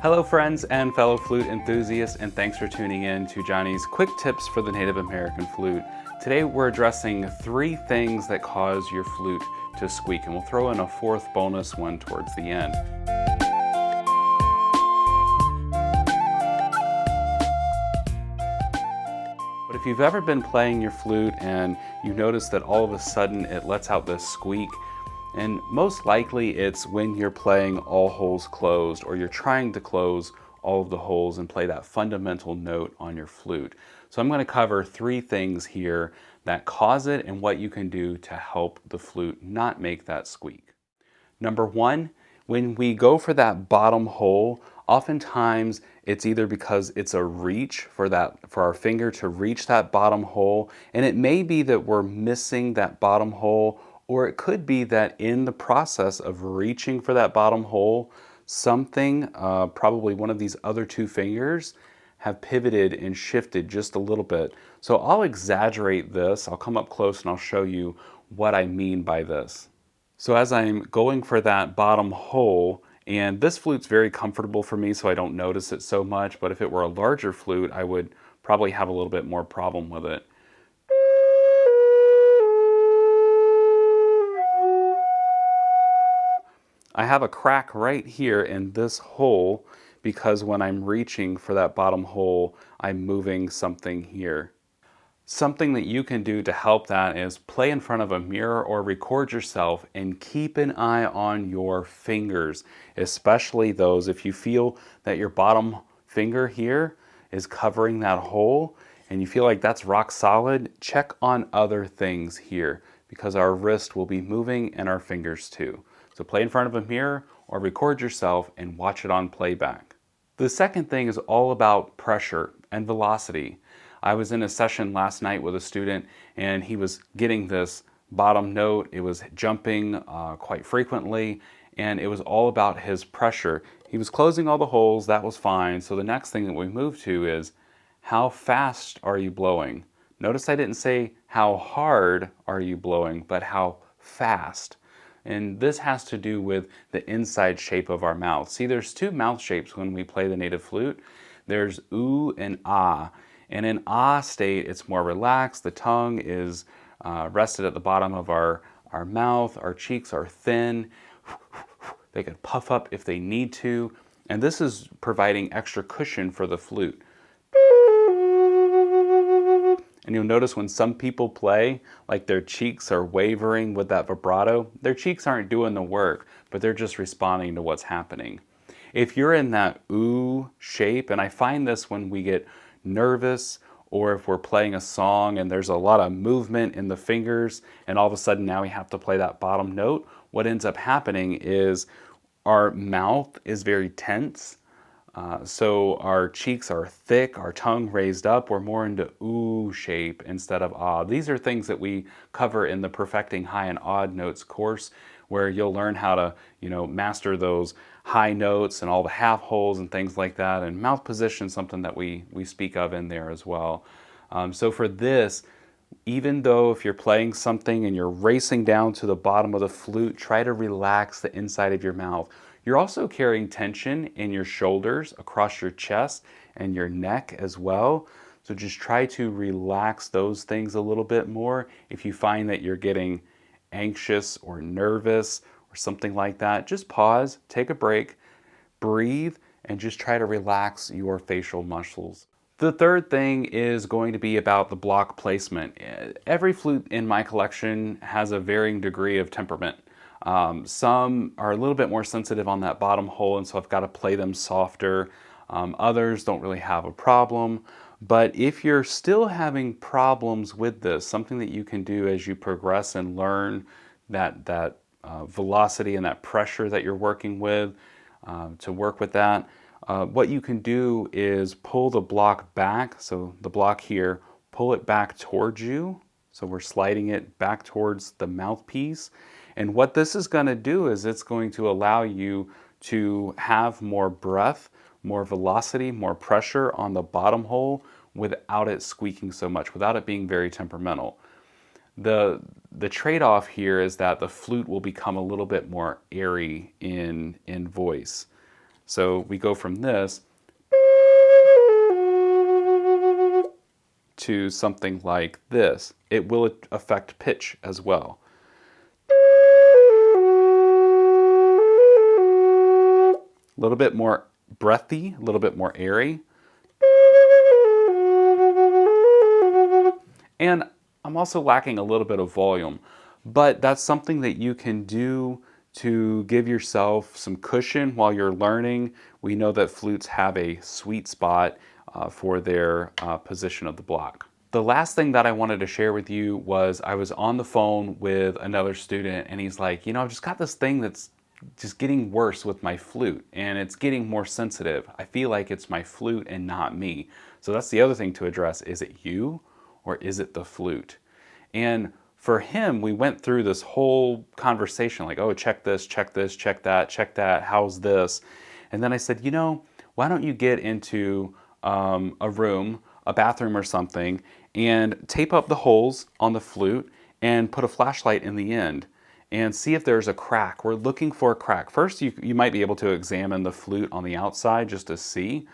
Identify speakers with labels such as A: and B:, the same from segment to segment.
A: Hello friends and fellow flute enthusiasts, and thanks for tuning in to Jonny's Quick Tips for the Native American Flute. Today we're addressing 3 things that cause your flute to squeak, and we'll throw in a 4th bonus one towards the end. But if you've ever been playing your flute and you notice that all of a sudden it lets out this squeak, and most likely it's when you're playing all holes closed, or you're trying to close all of the holes and play that fundamental note on your flute. So I'm going to cover 3 things here that cause it and what you can do to help the flute not make that squeak. Number 1, when we go for that bottom hole, oftentimes it's either because it's a reach for our finger to reach that bottom hole, and it may be that we're missing that bottom hole, or it could be that in the process of reaching for that bottom hole, something, probably one of these other 2 fingers, have pivoted and shifted just a little bit. So I'll exaggerate this. I'll come up close and I'll show you what I mean by this. So as I'm going for that bottom hole, and this flute's very comfortable for me, so I don't notice it so much, but if it were a larger flute, I would probably have a little bit more problem with it. I have a crack right here in this hole because when I'm reaching for that bottom hole, I'm moving something here. Something that you can do to help that is play in front of a mirror or record yourself and keep an eye on your fingers, especially those if you feel that your bottom finger here is covering that hole and you feel like that's rock solid. Check on other things here because our wrist will be moving and our fingers too. So play in front of a mirror or record yourself and watch it on playback. The second thing is all about pressure and velocity. I was in a session last night with a student and he was getting this bottom note. It was jumping quite frequently, and it was all about his pressure. He was closing all the holes, that was fine. So the next thing that we moved to is, how fast are you blowing? Notice I didn't say how hard are you blowing, but how fast. And this has to do with the inside shape of our mouth. See, there's 2 mouth shapes when we play the native flute. There's oo and ah. And in ah state, it's more relaxed. The tongue is rested at the bottom of our mouth. Our cheeks are thin. They could puff up if they need to. And this is providing extra cushion for the flute. And you'll notice when some people play, like their cheeks are wavering with that vibrato, their cheeks aren't doing the work, but they're just responding to what's happening. If you're in that ooh shape, and I find this when we get nervous, or if we're playing a song and there's a lot of movement in the fingers, and all of a sudden now we have to play that bottom note, what ends up happening is our mouth is very tense. So our cheeks are thick, our tongue raised up, we're more into ooh shape instead of ah. These are things that we cover in the Perfecting High and Odd Notes course, where you'll learn how to, master those high notes and all the half holes and things like that. And mouth position is something that we speak of in there as well. So for this, even though if you're playing something and you're racing down to the bottom of the flute, try to relax the inside of your mouth. You're also carrying tension in your shoulders, across your chest, and your neck as well. So just try to relax those things a little bit more. If you find that you're getting anxious or nervous or something like that, just pause, take a break, breathe, and just try to relax your facial muscles. The third thing is going to be about the block placement. Every flute in my collection has a varying degree of temperament. Some are a little bit more sensitive on that bottom hole, and so I've got to play them softer. Others don't really have a problem. But if you're still having problems with this, something that you can do as you progress and learn that velocity and that pressure that you're working with, to work with that, what you can do is pull the block back. So the block here, pull it back towards you. So we're sliding it back towards the mouthpiece. And what this is going to do is it's going to allow you to have more breath, more velocity, more pressure on the bottom hole without it squeaking so much, without it being very temperamental. The trade-off here is that the flute will become a little bit more airy in voice. So we go from this to something like this. It will affect pitch as well. A little bit more breathy, a little bit more airy. And I'm also lacking a little bit of volume, but that's something that you can do to give yourself some cushion while you're learning. We know that flutes have a sweet spot for their position of the block. The last thing that I wanted to share with you was I was on the phone with another student, and he's like, you know, I've just got this thing that's just getting worse with my flute, and it's getting more sensitive. I feel like it's my flute and not me. So that's the other thing to address. Is it you or is it the flute? And for him, we went through this whole conversation like, oh, check this, check that, how's this? And then I said, you know, why don't you get into a room, a bathroom or something, and tape up the holes on the flute and put a flashlight in the end and see if there's a crack. We're looking for a crack. First, you might be able to examine the flute on the outside just to see,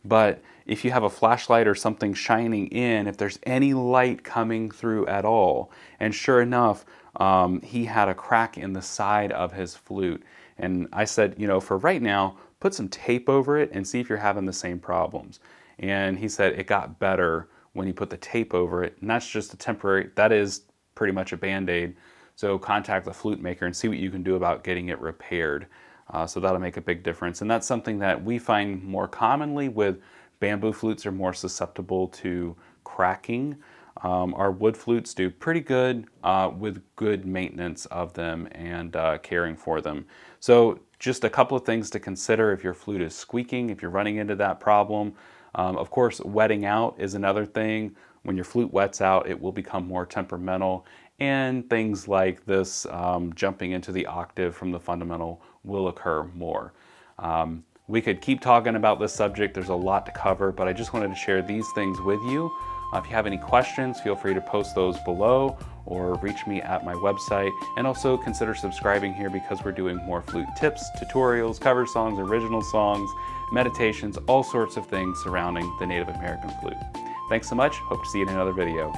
A: but if you have a flashlight or something shining in, if there's any light coming through at all, and sure enough, he had a crack in the side of his flute. And I said, you know, for right now, put some tape over it and see if you're having the same problems. And he said it got better when he put the tape over it, and that's just a temporary, that is pretty much a Band-Aid. So contact the flute maker and see what you can do about getting it repaired. So that'll make a big difference. And that's something that we find more commonly with bamboo flutes are more susceptible to cracking. Our wood flutes do pretty good with good maintenance of them and caring for them. So just a couple of things to consider if your flute is squeaking, if you're running into that problem. Of course, wetting out is another thing. When your flute wets out, it will become more temperamental, and things like this jumping into the octave from the fundamental will occur more. We could keep talking about this subject. There's a lot to cover, but I just wanted to share these things with you. If you have any questions, feel free to post those below or reach me at my website. And also consider subscribing here because we're doing more flute tips, tutorials, cover songs, original songs, meditations, all sorts of things surrounding the Native American flute. Thanks so much. Hope to see you in another video.